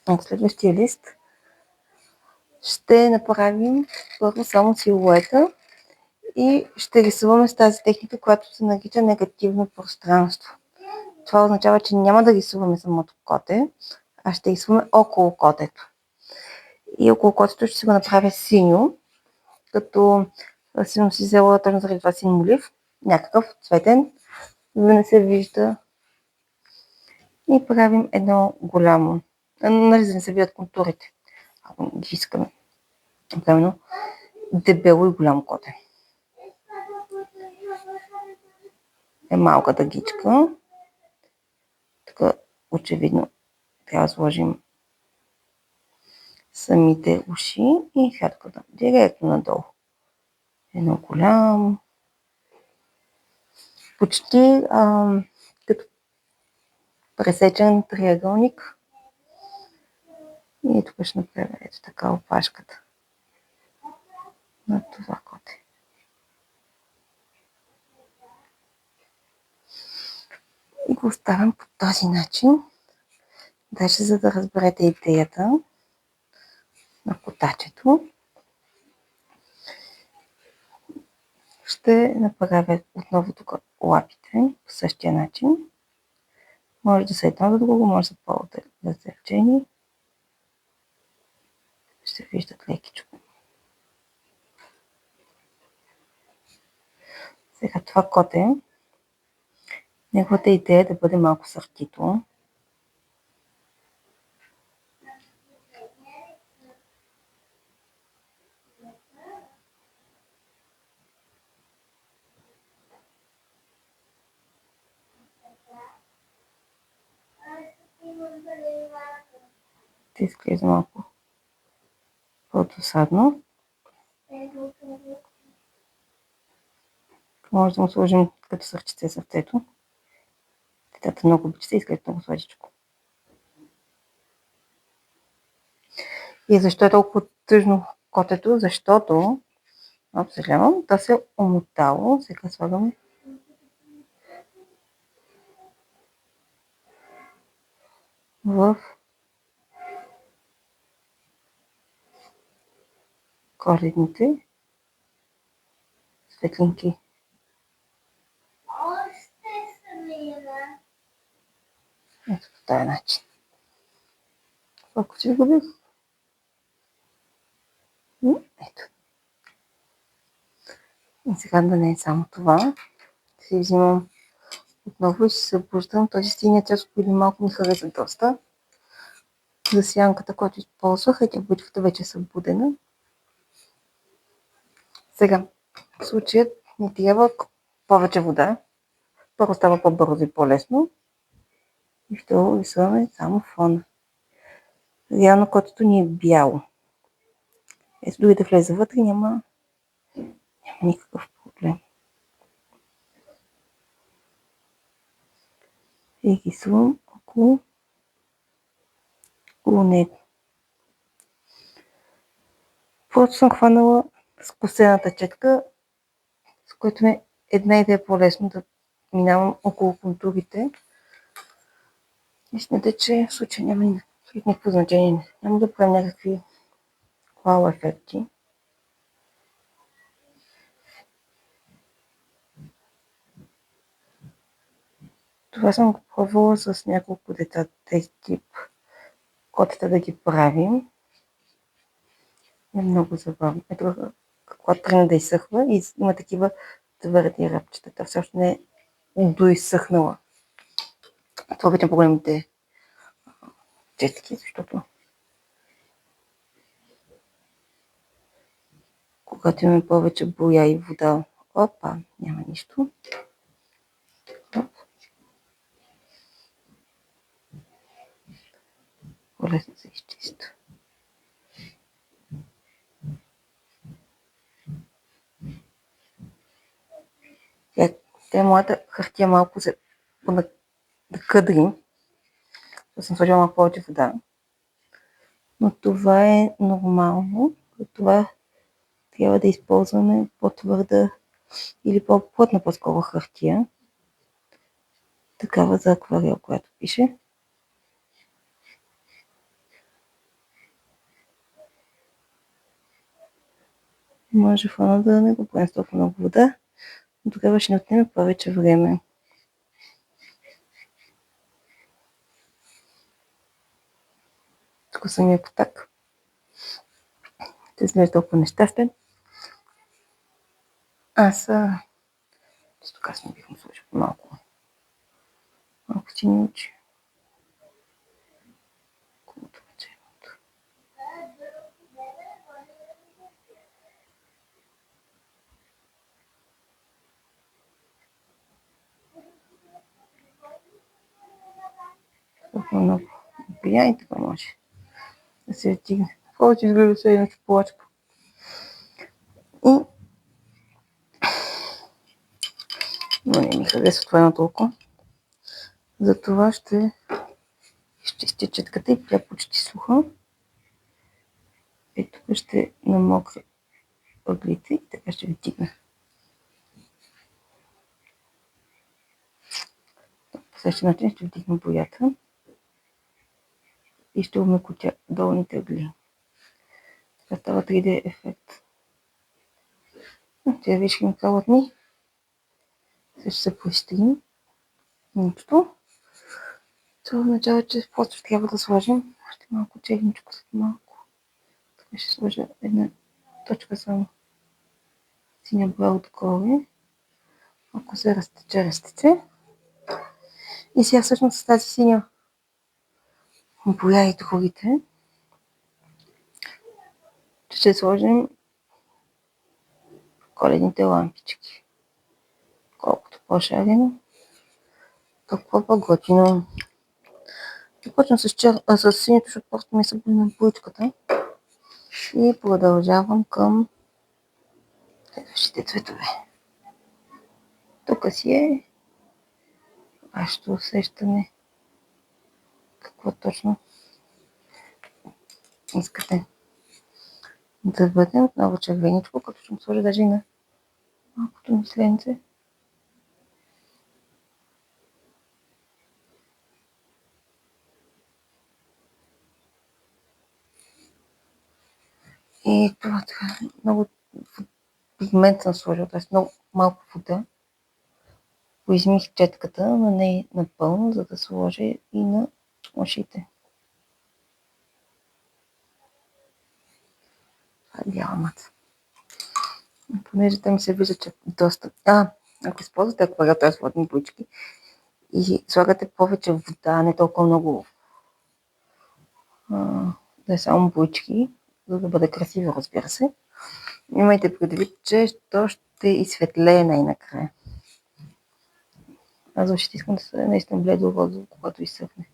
На следващия лист ще направим първо само силуета и ще рисуваме с тази техника, която се нарича негативно пространство. Това означава, че няма да рисуваме самото коте, а ще рисуваме около котето. И около котето ще си го направя синьо, като съм си взела точно заради това син молив, някакъв цветен, за да не се вижда. И правим едно голямо, нали, за да не се видят контурите, ако ги искаме. Примерно дебело и голямо коте. Е малка дъгичка. Така очевидно трябва да сложим самите уши и хатката директно надолу. Едно голямо. Почти като пресечен триъгълник. И тук ще направя ето така опашката на това коте. И го оставям по този начин. Даже за да разберете идеята на котачето, ще направя отново тук лапите по същия начин. Може да са едно до друго, може да са по-раздалечени. Ще виждат лекичко. Сега това коте, неговата идея е да бъде малко сърдито. Ще изглежда малко по-досадно. Може да му сложим като сърчице сърцето. Детата много обича, изглежда много сладичко. И защо е толкова тъжно котето? Защото, съжалявам, то се е омотало. Сега слагаме в коледните светлинки. Ето по този начин. Колко си губих? Ето. И сега да не е само това. Си взимам отново и се събуждам. Този синия цвят преди малко ми хареса доста. За сянката, която използвах, тя бутвата вече е събудена. Сега, в случая ни трябва повече вода. Първо става по-бързо и по-лесно. И второ рисуваме само фона. Реално котето ни е бяло. Ето дори да влезе вътре, няма никакъв проблем. И рисувам около него. Просто съм хванала с косената четка, с което ми една идея по-лесно да минавам около контурите. И смятате, че в случая няма никакво значение. Няма да правим някакви вау ефекти. Това съм го пробвала с няколко деца, тези тип котета да ги правим. Е много забавно. Ето какво тръгна да изсъхва и има такива твърди ръбчета. Тя все още не е доизсъхнала. Това обичам по-големите четки, защото когато имаме повече боя и вода, опа, няма нищо. По-лесно се изчиства. Моята хартия малко се да къдри. Съм сложила малко повече вода. Но това е нормално. Това трябва да използваме по-твърда или по-плътна по-скоро хартия. Такава за акварел, която пише. Може фона да не го правим с толкова много вода, но тогава ще не отнеме повече време. Тук самия потак. Те изглежда толкова нещастен. Аз често казвам, бих му сложил малко си ни учи. Толкова много пия и така може да се втигне. Повече изглежда се иначе плачка. Но не ми харесва това едно толкова. Затова ще изчистя четката и тя почти суха. И тук ще намокра ъглите и така ще втигна. По същия начин ще вдигна боята и ще умекотя долните ъгли. Така става 3D ефект. Тя виж химикалът ми. Сега ще се поизтрим. Нищо. Това означава, че просто ще трябва да сложим още малко черничко след малко. Така ще сложа една точка само синя боя отгоре. Ако се разтече, разтече. И сега всъщност с тази синя боя и другите ще сложим коледните лампички. Колкото по-шарено, толкова по-готино. Започвам с синято, защото просто ми се бои на буличката. И продължавам към следващите цветове. Тук си е вашето усещане. Какво точно искате да бъде. Отново червеничко, като ще му сложа даже и на малкото мисленце. И това така много пигмент съм сложила, т.е. много малко вода. Поизмих четката, но не напълно, за да сложа и на ушите. Това е бяла маца. Понеже там се вижда, че доста... ако използвате акварел, т.е. водни булички и слагате повече вода, не толкова много да е само булички, за да бъде красиво, разбира се. Имайте предвид, че то ще изсветлее най-накрая. Аз защото искам да се наистина бледо розово, когато изсъхне.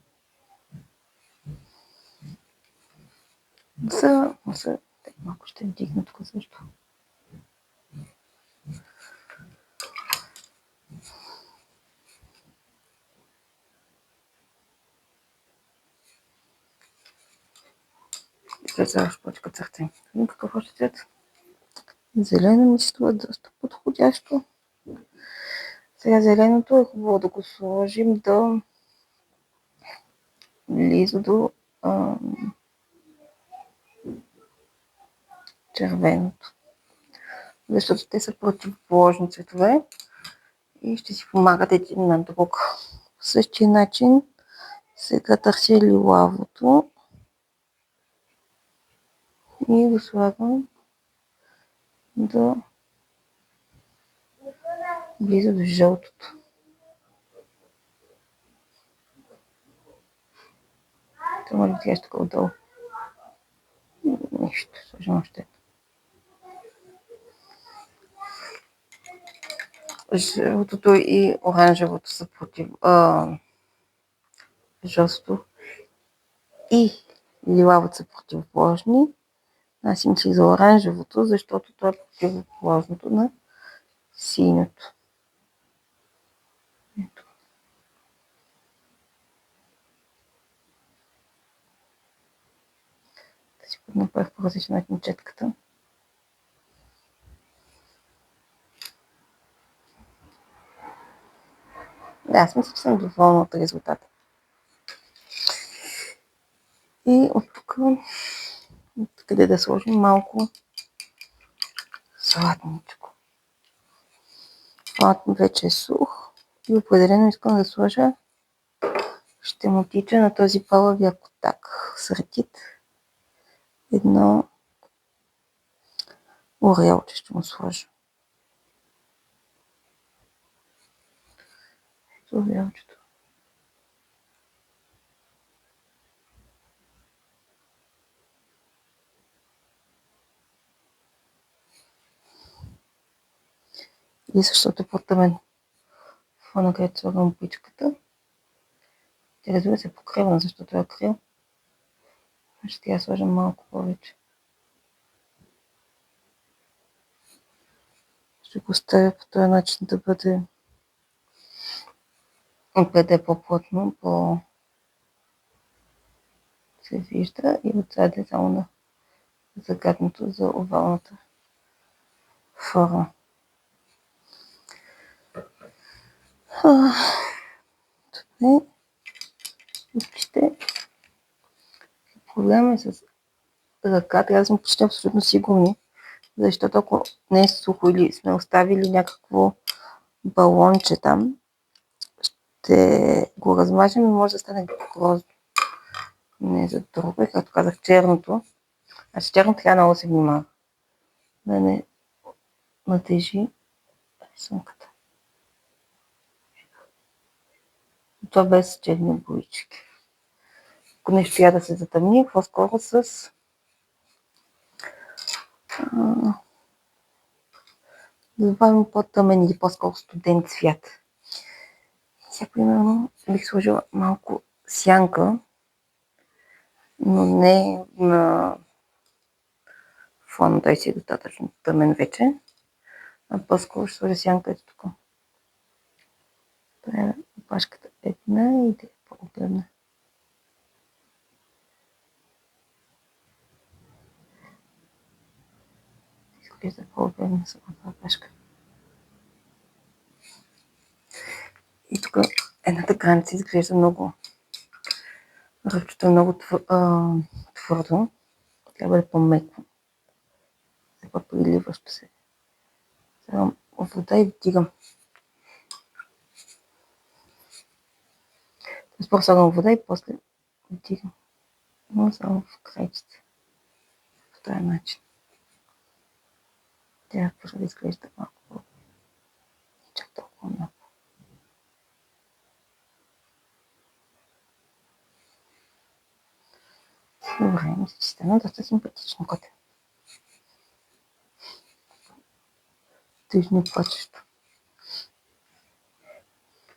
Малко ще вдигна тук също. Сега ще почка църтен. Какъв още цвет? Зелено ми се струва доста подходящо. Сега зеленото е хубаво да го сложим близо до червеното. Защото те са противоположни цветове и ще си помагат един на друг. По същия начин сега търся лилавото и го слагам близо до жълтото. Това може да тя тук отдолу. Нищо, сложим още. Жълтото и оранжевото са против... жълтото и лилавото са противоположни. Аз им си за оранжевото, защото това е противоположното на синьото. Ето. Да си направих по различен начин четката. Да, аз мисля, че съм доволна от резултата. И от тук, къде да сложим малко Сладничко. Палът ми вече е сух и определено искам да сложа. Ще му тича на този палави акотак съртит. Едно ореолче ще му сложа. Ето ореолчето. И защото е по-тъмен фона, където слагам пичката. Тя разбира се покривна, защото е акрил. Ще я сложим малко повече. Ще го ставя по този начин да бъде по-плътно, се вижда и отзад е само на загадното за овалната форма. Добре. Вижте. Проблема е с ръка, трябва да сме почти абсолютно сигурни, защото ако не е сухо или сме оставили някакво балонче там, ще го размажем и може да стане грозно. Не за друго, както казах, черното. Значи черното трябва много да се внимава. Да не натежи рисунката. Това без черни боички. Ако нещо трябва да се затъмни, по-скоро с да добавим по-тъмен или по-скоро студен цвят. Сега, примерно, бих сложила малко сянка, но не на фона, той си е достатъчно тъмен вече, а по-скоро ще сложа сянка ето тук. Това е опашката една и да е по-обемна. Изглежда по-обемна самата опашка. И тук едната граница изглежда много ръбчето е много твърдо. Трябва да бъде по-меко. По-приливащо се. Слагам вода и вдигам. Първо слагам вода и после вдигам. Но само в крайчета. По този начин. Тя почва да изглежда малко по чак толкова много. Добре, мисля, че стана доста симпатично коте. Тъжно плачещо.